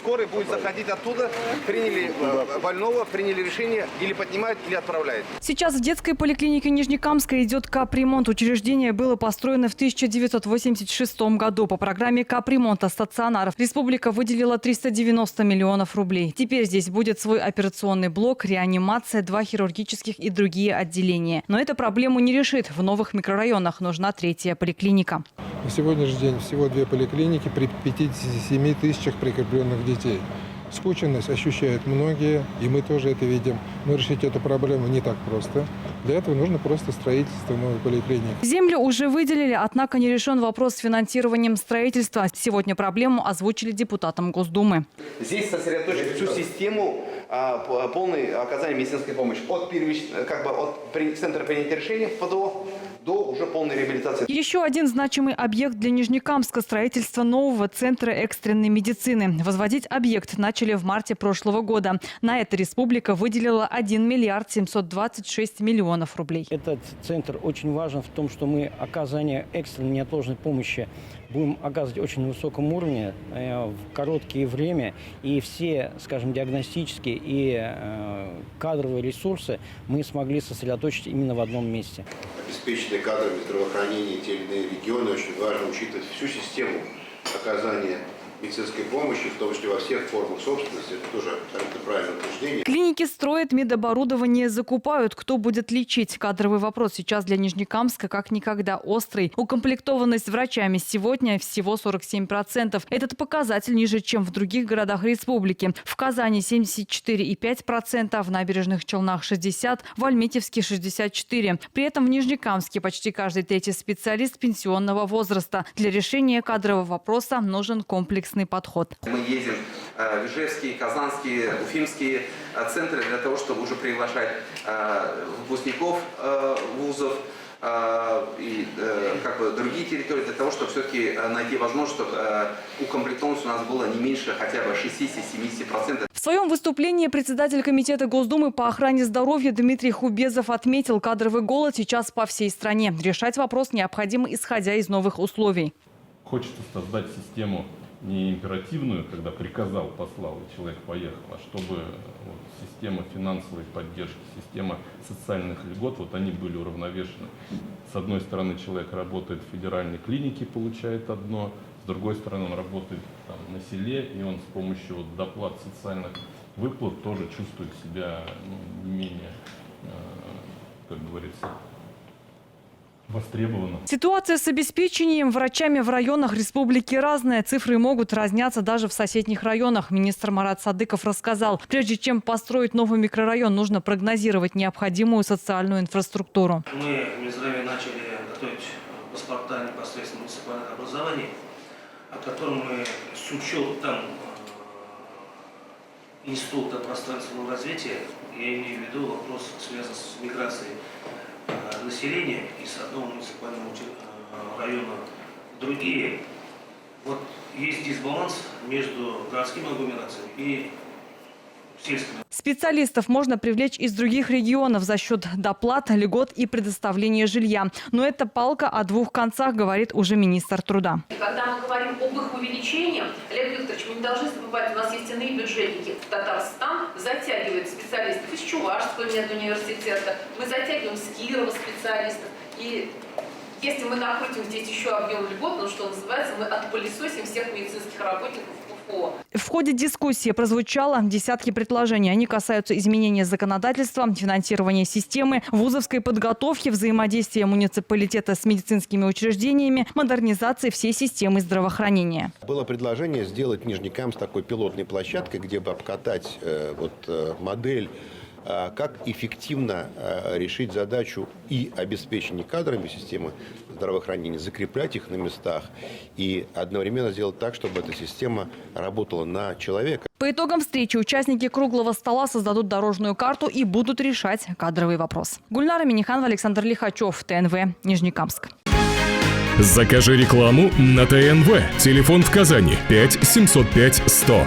скорая будет заходить оттуда, приняли больного, приняли решение, или поднимают, или отправляют. Сейчас в детской поликлинике Нижнекамска идет капремонт. Учреждение было построено в 1986 году. По программе капремонта стационаров республика выделила 390 миллионов рублей. Теперь здесь будет свой операционный блок, реанимация, 2 хирургических и другие отделения. Но эта проблему не решит. В новых микрорайонах нужна 3-я поликлиника. На сегодняшний день всего 2 поликлиники при 57 тысячах прикрепленных детей. Скученность ощущают многие, и мы тоже это видим. Но решить эту проблему не так просто. Для этого нужно просто строительство новой поликлиники. Землю уже выделили, однако не решен вопрос с финансированием строительства. Сегодня проблему озвучили депутатам Госдумы. Здесь сосредоточить всю систему полной оказания медицинской помощи. От центра принятия решений до уже полной реабилитации. Еще один значимый объект для Нижнекамска – строительство нового центра экстренной медицины. Возводить объект начали в марте прошлого года. На это республика выделила 1 миллиард 726 миллионов рублей. Этот центр очень важен в том, что мы оказание экстренной неотложной помощи будем оказывать очень на высоком уровне в короткое время. И все, скажем, диагностические и кадровые ресурсы мы смогли сосредоточить именно в одном месте. Обеспеченные кадрами здравоохранения те или иные регионы очень важно учитывать всю систему оказания медицинской помощи, в том числе во всех формах собственности. Это тоже абсолютно правильное утверждение. Клиники строят, медоборудование закупают. Кто будет лечить? Кадровый вопрос сейчас для Нижнекамска как никогда острый. Укомплектованность врачами сегодня всего 47%. Этот показатель ниже, чем в других городах республики. В Казани 74,5%, в Набережных Челнах 60%, в Альметьевске 64%. При этом в Нижнекамске почти каждый 3-й специалист пенсионного возраста. Для решения кадрового вопроса нужен комплексный подход. Мы ездим в Ижевские, Казанские, Уфимские центры для того, чтобы уже приглашать выпускников вузов и другие территории, для того, чтобы все-таки найти возможность, чтобы укомплектованность у нас была не меньше хотя бы 60-70%. В своем выступлении председатель комитета Госдумы по охране здоровья Дмитрий Хубезов отметил, кадровый голод сейчас по всей стране. Решать вопрос необходимо, исходя из новых условий. Хочется создать систему не императивную, когда приказал, послал, и человек поехал, а чтобы система финансовой поддержки, система социальных льгот, они были уравновешены. С одной стороны, человек работает в федеральной клинике, получает одно, с другой стороны, он работает на селе, и он с помощью доплат социальных выплат тоже чувствует себя менее, как говорится, востребовано. Ситуация с обеспечением врачами в районах республики разная. Цифры могут разниться даже в соседних районах. Министр Марат Садыков рассказал, прежде чем построить новый микрорайон, нужно прогнозировать необходимую социальную инфраструктуру. Мы в Минздраве начали готовить паспорта непосредственно муниципальных образований, о котором мы с учетом Института пространственного развития, я имею в виду вопрос, связанный с миграцией населения из одного муниципального района в другие. Есть дисбаланс между городскими агломерациями и сельскими. Специалистов можно привлечь из других регионов за счет доплат, льгот и предоставления жилья. Но это палка о 2 концах, говорит уже министр труда. Когда мы говорим об их увеличении, Олег Викторович, мы не должны забывать, у нас есть иные бюджетники. Татарстан затягивает специалистов из Чувашского медуниверситета, мы затягиваем с Кирова специалистов. И если мы накрутим здесь еще объем льгот, что называется, мы отпылесосим всех медицинских работников. В ходе дискуссии прозвучало десятки предложений. Они касаются изменения законодательства, финансирования системы, вузовской подготовки, взаимодействия муниципалитета с медицинскими учреждениями, модернизации всей системы здравоохранения. Было предложение сделать Нижнекамск такой пилотной площадкой, где бы обкатать модель, как эффективно решить задачу и обеспечения кадрами системы здравоохранения, закреплять их на местах и одновременно сделать так, чтобы эта система работала на человека. По итогам встречи участники круглого стола создадут дорожную карту и будут решать кадровый вопрос. Гульнара Миниханова, Александр Лихачев, ТНВ, Нижнекамск. Закажи рекламу на ТНВ. Телефон в Казани 5 705 100.